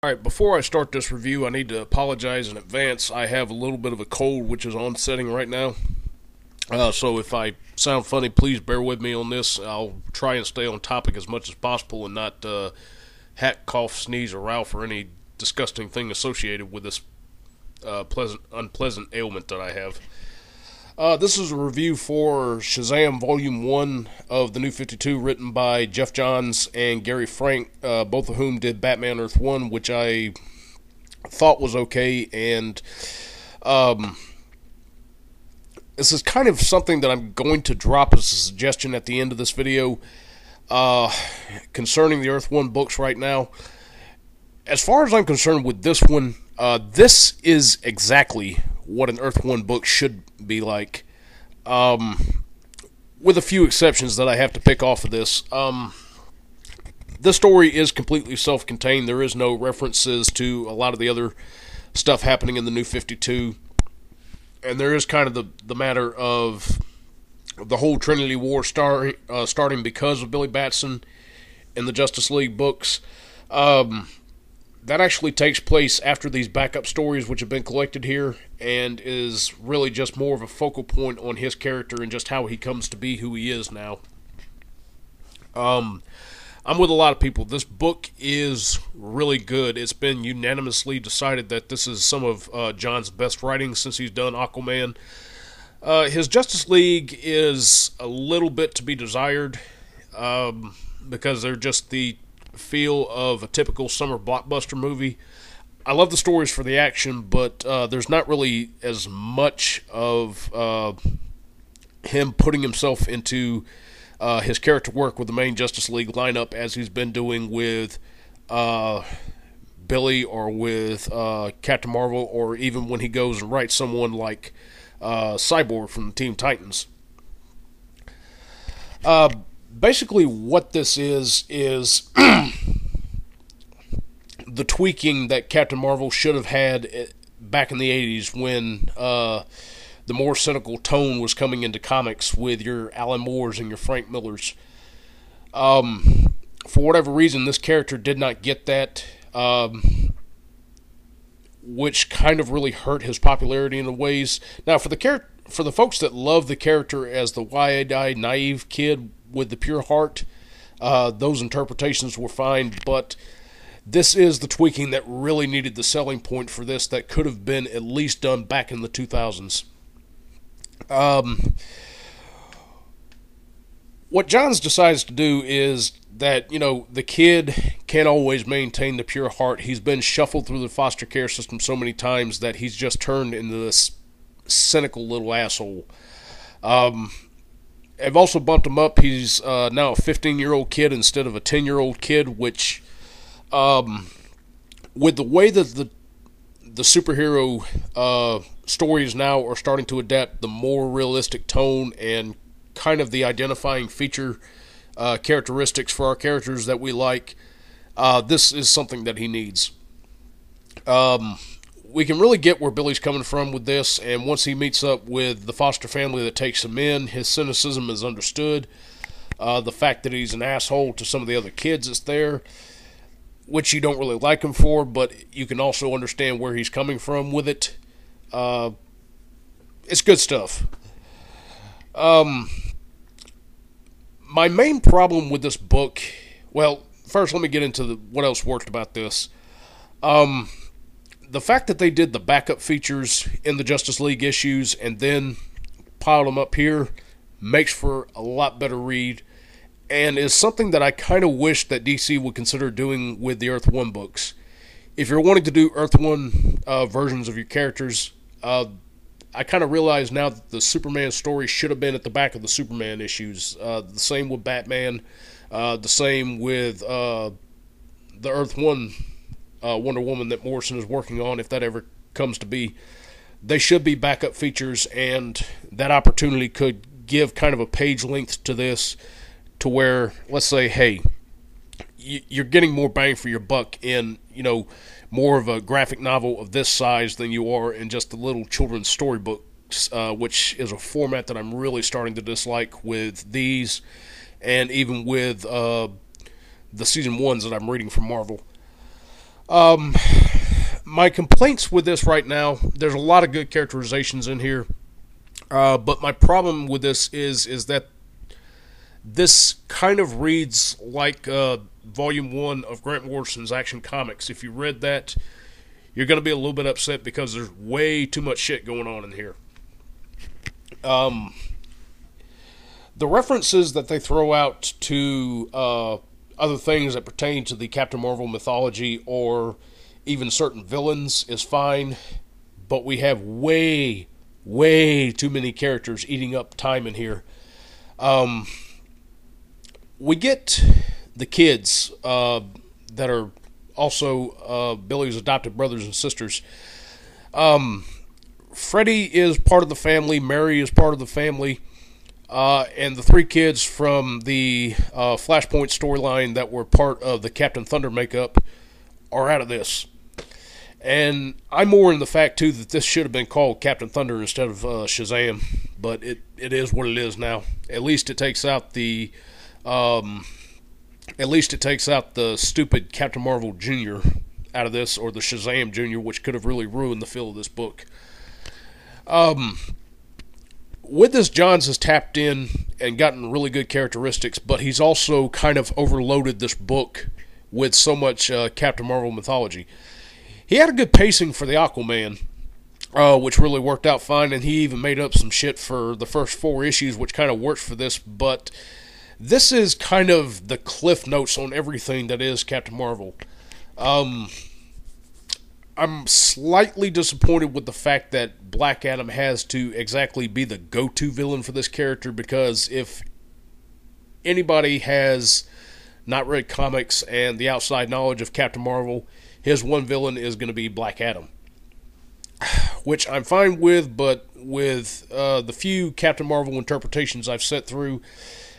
Alright, before I start this review, I need to apologize in advance. I have a little bit of a cold, which is onsetting right now. So if I sound funny, please bear with me on this. I'll try and stay on topic as much as possible and not hack, cough, sneeze, or ralph or any disgusting thing associated with this unpleasant ailment that I have. This is a review for Shazam Volume 1 of the New 52, written by Geoff Johns and Gary Frank, both of whom did Batman Earth 1, which I thought was okay, and this is kind of something that I'm going to drop as a suggestion at the end of this video concerning the Earth 1 books right now. As far as I'm concerned with this one, this is exactly what an Earth 1 book should be like, with a few exceptions that I have to pick off of this. This story is completely self-contained. There is no references to a lot of the other stuff happening in the New 52, and there is kind of the matter of the whole Trinity War starting because of Billy Batson in the Justice League books. That actually takes place after these backup stories which have been collected here, and is really just more of a focal point on his character and just how he comes to be who he is now. I'm with a lot of people. This book is really good. It's been unanimously decided that this is some of John's best writing since he's done Aquaman. His Justice League is a little bit to be desired, because they're just the feel of a typical summer blockbuster movie. I love the stories for the action, but there's not really as much of him putting himself into his character work with the main Justice League lineup as he's been doing with Billy or with Captain Marvel, or even when he goes and writes someone like Cyborg from the Teen Titans. Basically what this is the tweaking that Captain Marvel should have had back in the 80s when the more cynical tone was coming into comics with your Alan Moores and your Frank Millers. For whatever reason, this character did not get that, which kind of really hurt his popularity in the ways. Now, for the folks that love the character as the wide-eyed, naive kid with the pure heart, those interpretations were fine, but this is the tweaking that really needed the selling point for this that could have been at least done back in the 2000s. What Johns decides to do is that, the kid can't always maintain the pure heart. He's been shuffled through the foster care system so many times that he's just turned into this cynical little asshole. I've also bumped him up. He's now a 15-year-old kid instead of a 10-year-old kid, which, with the way that the superhero stories now are starting to adapt the more realistic tone and kind of the identifying feature characteristics for our characters that we like, this is something that he needs. We can really get where Billy's coming from with this, and once he meets up with the foster family that takes him in, his cynicism is understood. The fact that he's an asshole to some of the other kids that's there, which you don't really like him for, but you can also understand where he's coming from with it. It's good stuff. My main problem with this book, well, first let me get into what else worked about this. The fact that they did the backup features in the Justice League issues and then piled them up here makes for a lot better read, and is something that I kind of wish that DC would consider doing with the Earth 1 books. If you're wanting to do Earth 1 versions of your characters, I kind of realize now that the Superman story should have been at the back of the Superman issues. The same with Batman, the same with the Earth 1 Wonder Woman that Morrison is working on, if that ever comes to be. They should be backup features, and that opportunity could give kind of a page length to this, to where, let's say, hey, you're getting more bang for your buck in, more of a graphic novel of this size than you are in just the little children's storybooks, which is a format that I'm really starting to dislike with these, and even with the season 1s that I'm reading from Marvel. My complaints with this right now, there's a lot of good characterizations in here, but my problem with this is that this kind of reads like Volume 1 of Grant Morrison's Action Comics. If you read that, you're going to be a little bit upset because there's way too much shit going on in here. The references that they throw out to other things that pertain to the Captain Marvel mythology or even certain villains is fine, but we have way too many characters eating up time in here. We get the kids that are also Billy's adopted brothers and sisters. Freddie is part of the family, Mary is part of the family, and the three kids from the Flashpoint storyline that were part of the Captain Thunder makeup are out of this. And I'm more in the fact, too, that this should have been called Captain Thunder instead of Shazam, but it is what it is now. At least it takes out the stupid Captain Marvel Jr. out of this, or the Shazam Jr., which could have really ruined the feel of this book. With this, Johns has tapped in and gotten really good characteristics, but he's also kind of overloaded this book with so much Captain Marvel mythology. He had a good pacing for the Aquaman, which really worked out fine, and he even made up some shit for the first 4 issues, which kind of worked for this, but this is kind of the cliff notes on everything that is Captain Marvel. I'm slightly disappointed with the fact that Black Adam has to exactly be the go-to villain for this character, because if anybody has not read comics and the outside knowledge of Captain Marvel, his one villain is going to be Black Adam, which I'm fine with, but with the few Captain Marvel interpretations I've set through,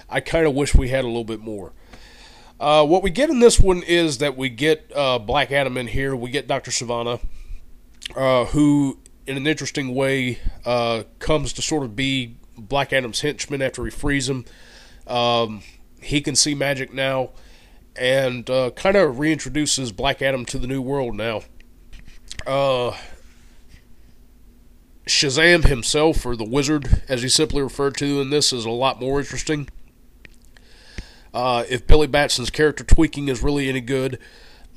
I kind of wish we had a little bit more. What we get in this one is that we get Black Adam in here. We get Dr. Sivana, who, in an interesting way, comes to sort of be Black Adam's henchman after he frees him. He can see magic now, and kind of reintroduces Black Adam to the new world now. Shazam himself, or the Wizard, as he's simply referred to in this, is a lot more interesting. If Billy Batson's character tweaking is really any good,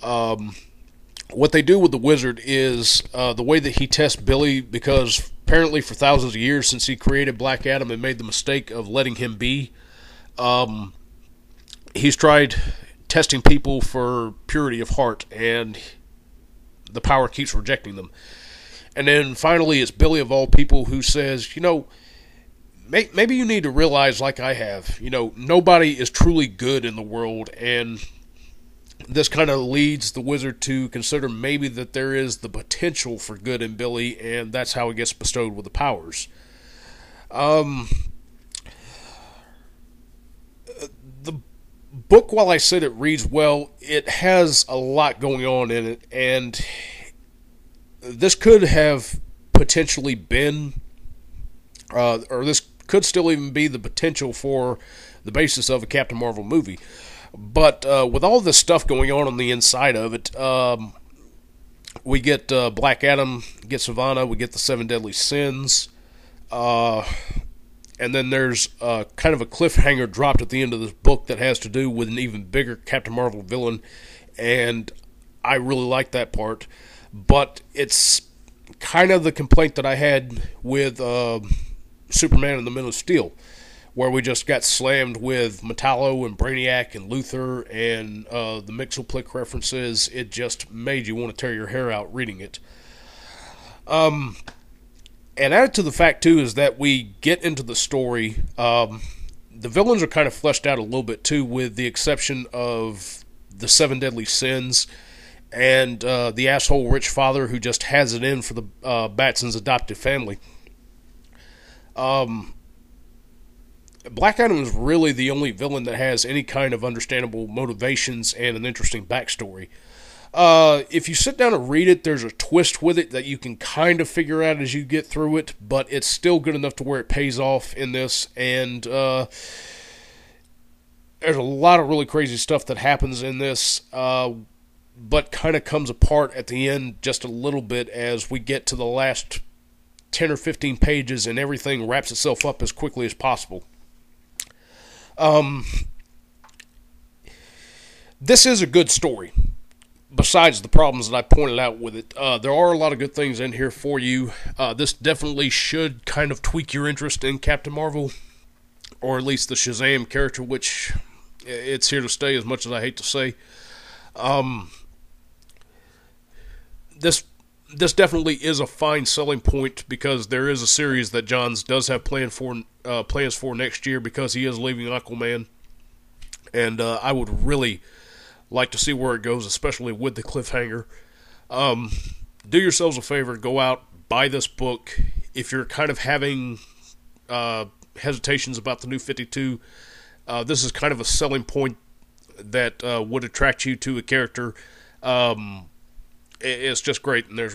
what they do with the Wizard is the way that he tests Billy, because apparently for thousands of years since he created Black Adam and made the mistake of letting him be, he's tried testing people for purity of heart, and the power keeps rejecting them. And then finally it's Billy, of all people, who says, maybe you need to realize, like I have, nobody is truly good in the world, and this kind of leads the Wizard to consider maybe that there is the potential for good in Billy, and that's how he gets bestowed with the powers. The book, while I said it reads well, it has a lot going on in it, and this could have potentially been, or this could still even be the potential for the basis of a Captain Marvel movie. But with all this stuff going on the inside of it, we get Black Adam, get Sivana, we get the 7 Deadly Sins, and then there's kind of a cliffhanger dropped at the end of this book that has to do with an even bigger Captain Marvel villain, and I really like that part. But it's kind of the complaint that I had with Superman and the Men of Steel, where we just got slammed with Metallo and Brainiac and Luthor and the Mxyzptlk references. It just made you want to tear your hair out reading it. And added to the fact, too, is that we get into the story. The villains are kind of fleshed out a little bit, too, with the exception of the 7 Deadly Sins and the asshole rich father who just has it in for the Batson's adopted family. Black Adam is really the only villain that has any kind of understandable motivations and an interesting backstory. If you sit down and read it, there's a twist with it that you can kind of figure out as you get through it, but it's still good enough to where it pays off in this, and there's a lot of really crazy stuff that happens in this. but kind of comes apart at the end just a little bit as we get to the last 10 or 15 pages and everything wraps itself up as quickly as possible. This is a good story, besides the problems that I pointed out with it. There are a lot of good things in here for you. This definitely should kind of tweak your interest in Captain Marvel, or at least the Shazam character, which it's here to stay, as much as I hate to say. This definitely is a fine selling point, because there is a series that Johns does have plans for next year, because he is leaving Aquaman, and I would really like to see where it goes, especially with the cliffhanger. Do yourselves a favor, go out, buy this book. If you're kind of having hesitations about the New 52, this is kind of a selling point that would attract you to a character. It's just great, and there's really